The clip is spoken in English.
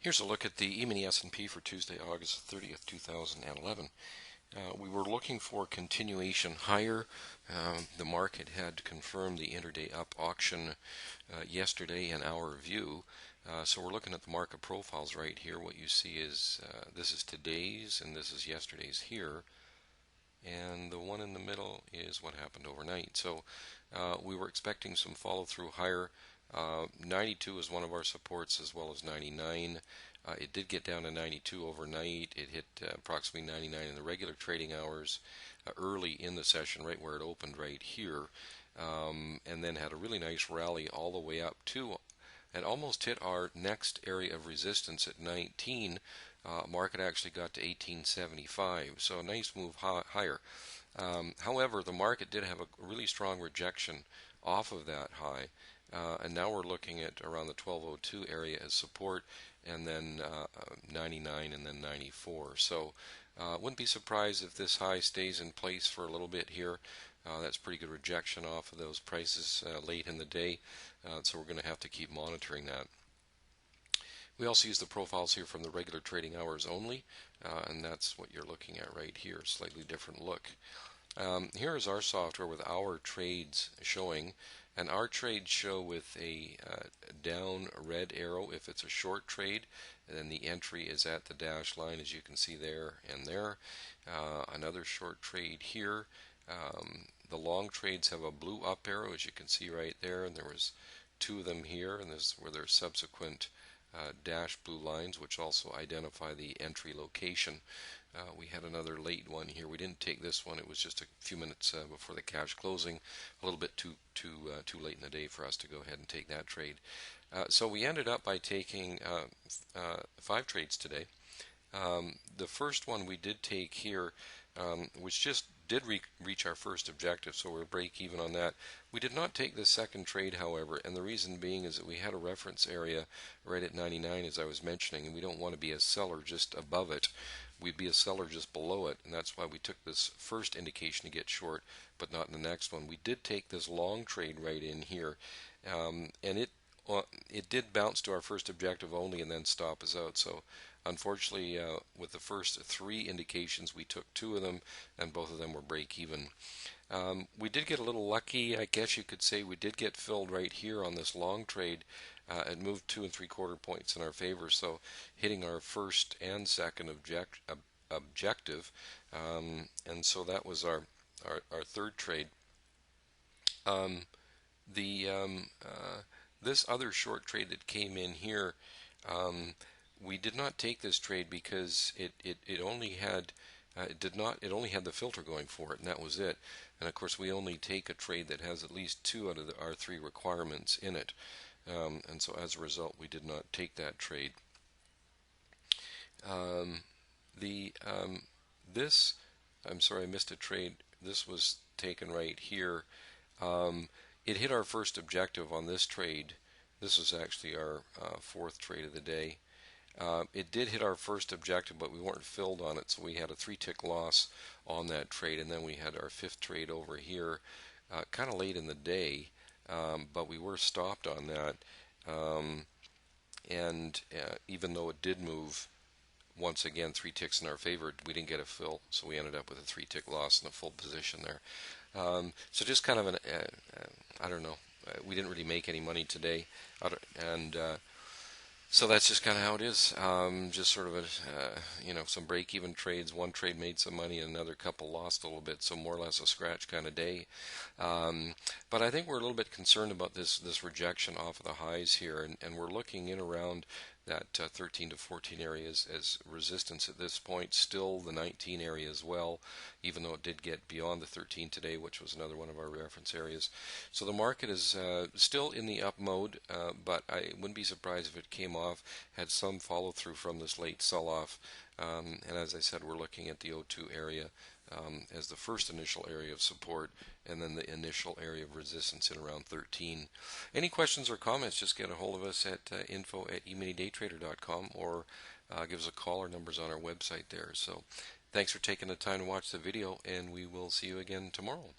Here's a look at the emini S&P for Tuesday, August 30th, 2011. We were looking for continuation higher. The market had confirmed the intraday up auction yesterday in our view. So we're looking at the market profiles right here. What you see is this is today's and this is yesterday's here. And the one in the middle is what happened overnight. So we were expecting some follow through higher. 92 is one of our supports, as well as 99. It did get down to 92 overnight. It hit approximately 99 in the regular trading hours early in the session, right where it opened right here, and then had a really nice rally all the way up to and almost hit our next area of resistance at 19. Market actually got to 1875, so a nice move higher. However, the market did have a really strong rejection off of that high. And now we're looking at around the 1202 area as support, and then 99 and then 94. So wouldn't be surprised if this high stays in place for a little bit here. That's pretty good rejection off of those prices late in the day, so we're going to have to keep monitoring that. We also use the profiles here from the regular trading hours only, and that's what you're looking at right here, slightly different look. Here is our software with our trades showing, and our trades show with a down red arrow if it's a short trade, and then the entry is at the dash line, as you can see there and there. Another short trade here. The long trades have a blue up arrow, as you can see right there, and there was two of them here, and this is where there's subsequent dash blue lines, which also identify the entry location. We had another late one here. We didn't take this one. It was just a few minutes before the cash closing, a little bit too late in the day for us to go ahead and take that trade. So we ended up by taking 5 trades today. The first one we did take here, which just did reach our first objective, so we're break even on that. We did not take the second trade, however, and the reason being is that we had a reference area right at 99, as I was mentioning, and we don't want to be a seller just above it. We'd be a seller just below it, and that's why we took this first indication to get short, but not in the next one. We did take this long trade right in here, and it did bounce to our first objective only and then stop us out. So unfortunately, with the first 3 indications, we took 2 of them, and both of them were break even. We did get a little lucky, I guess you could say. We did get filled right here on this long trade. It moved 2 3/4 points in our favor, so hitting our first and second objective, and so that was our third trade. This other short trade that came in here, we did not take this trade because it only had it only had the filter going for it, and that was it. And of course, we only take a trade that has at least 2 out of our 3 requirements in it, and so as a result, we did not take that trade. I'm sorry, I missed a trade. This was taken right here. It hit our first objective on this trade. This was actually our 4th trade of the day. It did hit our first objective, but we weren't filled on it, so we had a 3-tick loss on that trade, and then we had our 5th trade over here kind of late in the day, but we were stopped on that, and even though it did move, once again 3 ticks in our favor, we didn't get a fill, so we ended up with a 3-tick loss in a full position there. So just kind of an, I don't know, we didn't really make any money today, and so that's just kind of how it is. Just sort of some break-even trades. One trade made some money, and another couple lost a little bit. So more or less a scratch kind of day. But I think we're a little bit concerned about this rejection off of the highs here, and we're looking in around that 13 to 14 areas as resistance at this point. Still the 19 area as well, even though it did get beyond the 13 today, which was another one of our reference areas. So the market is still in the up mode, but I wouldn't be surprised if it came off, had some follow through from this late sell-off. And as I said, we're looking at the 02 area as the first initial area of support, and then the initial area of resistance in around 13. Any questions or comments, just get a hold of us at info@eminidaytrader.com, or give us a call. Our number's on our website there. So thanks for taking the time to watch the video, and we will see you again tomorrow.